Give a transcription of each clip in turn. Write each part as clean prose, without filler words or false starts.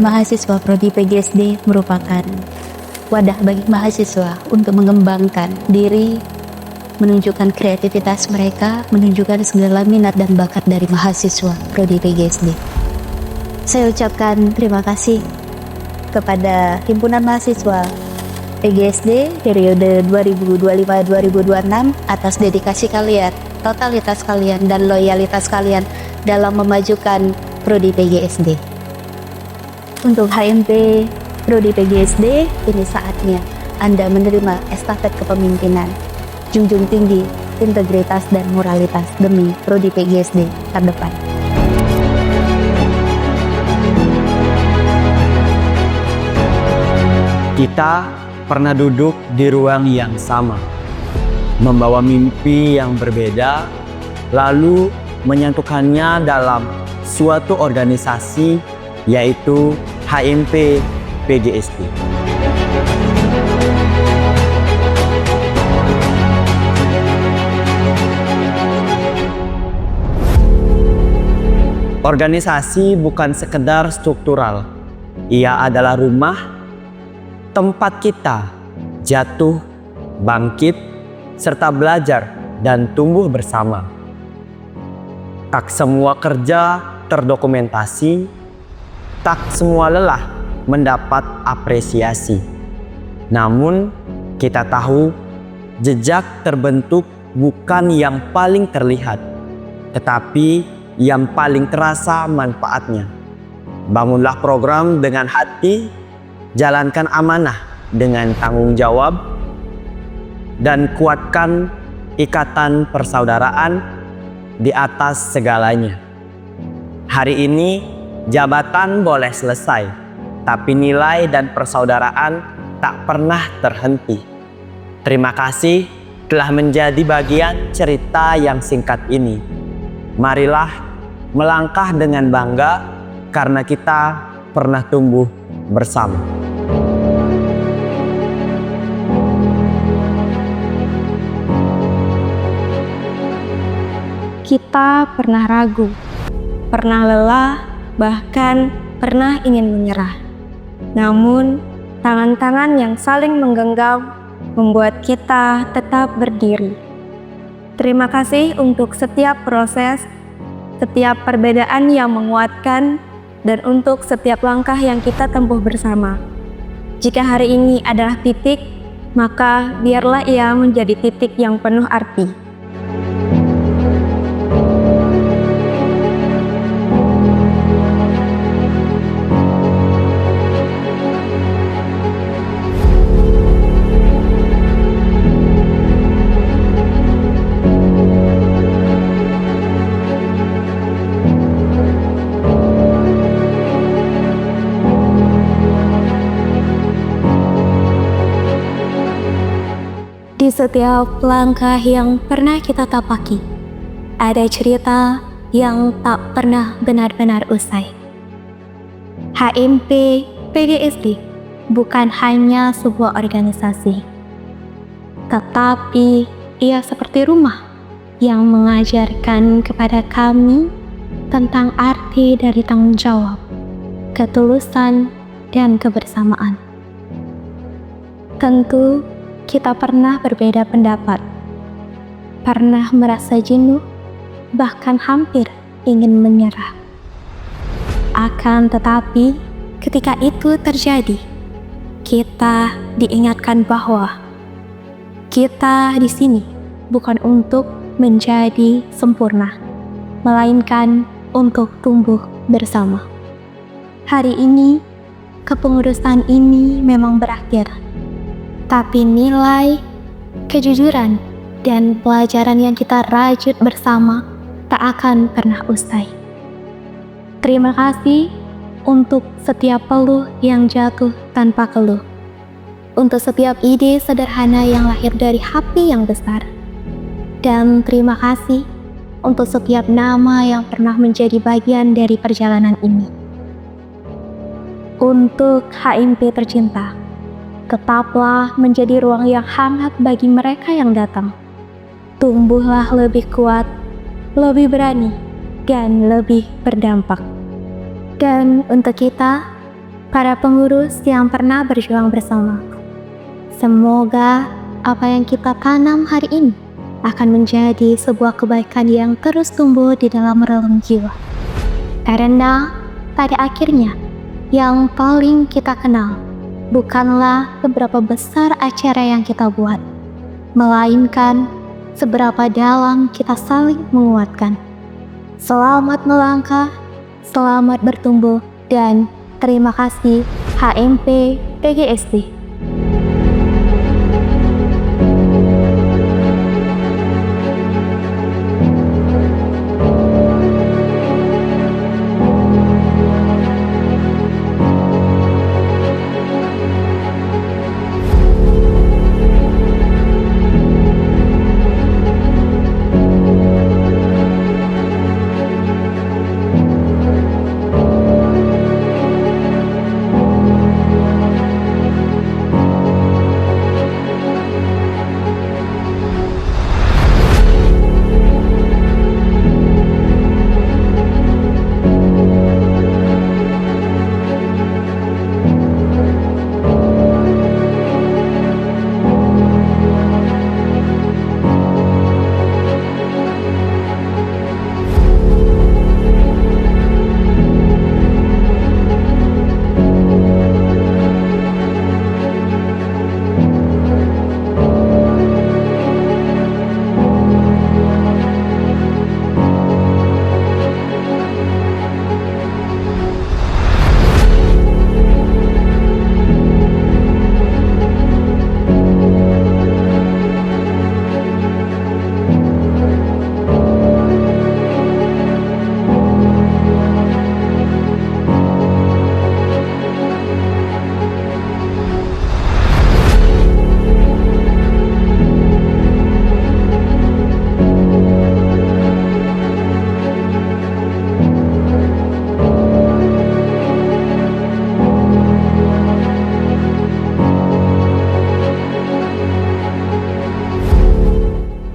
mahasiswa Prodi PGSD merupakan wadah bagi mahasiswa untuk mengembangkan diri, menunjukkan kreativitas mereka, menunjukkan segala minat dan bakat dari mahasiswa Prodi PGSD. Saya ucapkan terima kasih kepada Himpunan Mahasiswa PGSD periode 2025-2026 atas dedikasi kalian, totalitas kalian, dan loyalitas kalian dalam memajukan Prodi PGSD. Untuk HMP Prodi PGSD, ini saatnya Anda menerima estafet kepemimpinan. Junjung tinggi integritas dan moralitas demi Prodi PGSD terdepan. Kita pernah duduk di ruang yang sama, membawa mimpi yang berbeda, lalu menyatukannya dalam suatu organisasi, yaitu HMP PGSD. Organisasi bukan sekedar struktural, ia adalah rumah tempat kita jatuh, bangkit, serta belajar dan tumbuh bersama. Tak semua kerja terdokumentasi, tak semua lelah mendapat apresiasi. Namun, kita tahu jejak terbentuk bukan yang paling terlihat, tetapi yang paling terasa manfaatnya. Bangunlah program dengan hati, jalankan amanah dengan tanggung jawab, dan kuatkan ikatan persaudaraan di atas segalanya. Hari ini jabatan boleh selesai, tapi nilai dan persaudaraan tak pernah terhenti. Terima kasih telah menjadi bagian cerita yang singkat ini. Marilah melangkah dengan bangga karena kita pernah tumbuh bersama. Kita pernah ragu, pernah lelah, bahkan pernah ingin menyerah. Namun, tangan-tangan yang saling menggenggam membuat kita tetap berdiri. Terima kasih untuk setiap proses, setiap perbedaan yang menguatkan, dan untuk setiap langkah yang kita tempuh bersama. Jika hari ini adalah titik, maka biarlah ia menjadi titik yang penuh arti. Di setiap langkah yang pernah kita tapaki, ada cerita yang tak pernah benar-benar usai. HMP PGSD bukan hanya sebuah organisasi, tetapi ia seperti rumah yang mengajarkan kepada kami tentang arti dari tanggung jawab, ketulusan, dan kebersamaan. Tentu, kita pernah berbeda pendapat, pernah merasa jenuh, bahkan hampir ingin menyerah. Akan tetapi, ketika itu terjadi, kita diingatkan bahwa kita di sini bukan untuk menjadi sempurna, melainkan untuk tumbuh bersama. Hari ini, kepengurusan ini memang berakhir. Tapi nilai, kejujuran, dan pelajaran yang kita rajut bersama tak akan pernah usai. Terima kasih untuk setiap peluh yang jatuh tanpa keluh. Untuk setiap ide sederhana yang lahir dari hati yang besar. Dan terima kasih untuk setiap nama yang pernah menjadi bagian dari perjalanan ini. Untuk HMP tercinta, tetaplah menjadi ruang yang hangat bagi mereka yang datang. Tumbuhlah lebih kuat, lebih berani, dan lebih berdampak. Dan untuk kita, para pengurus yang pernah berjuang bersama. Semoga apa yang kita tanam hari ini akan menjadi sebuah kebaikan yang terus tumbuh di dalam relung jiwa. Karena pada akhirnya, yang paling kita kenal bukanlah seberapa besar acara yang kita buat, melainkan seberapa dalam kita saling menguatkan. Selamat melangkah, selamat bertumbuh, dan terima kasih HMP PGSD.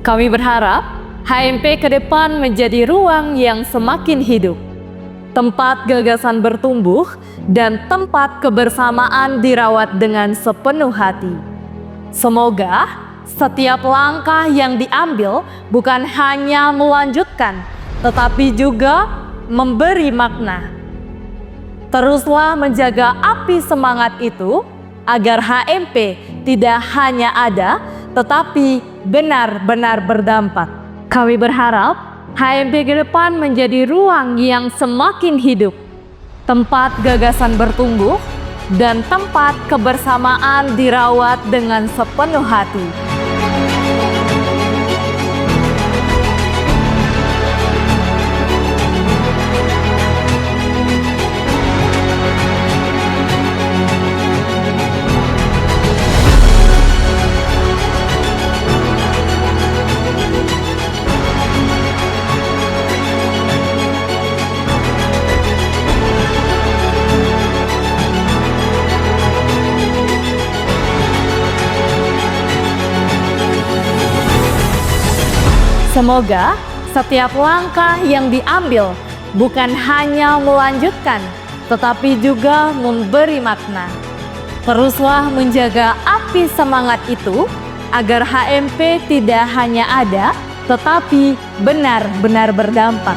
Kami berharap HMP ke depan menjadi ruang yang semakin hidup, tempat gagasan bertumbuh, dan tempat kebersamaan dirawat dengan sepenuh hati. Semoga setiap langkah yang diambil bukan hanya melanjutkan, tetapi juga memberi makna. Teruslah menjaga api semangat itu agar HMP tidak hanya ada, tetapi benar-benar berdampak. Kami berharap HMP ke depan menjadi ruang yang semakin hidup, tempat gagasan bertumbuh, dan tempat kebersamaan dirawat dengan sepenuh hati. Semoga setiap langkah yang diambil bukan hanya melanjutkan, tetapi juga memberi makna. Teruslah menjaga api semangat itu agar HMP tidak hanya ada, tetapi benar-benar berdampak.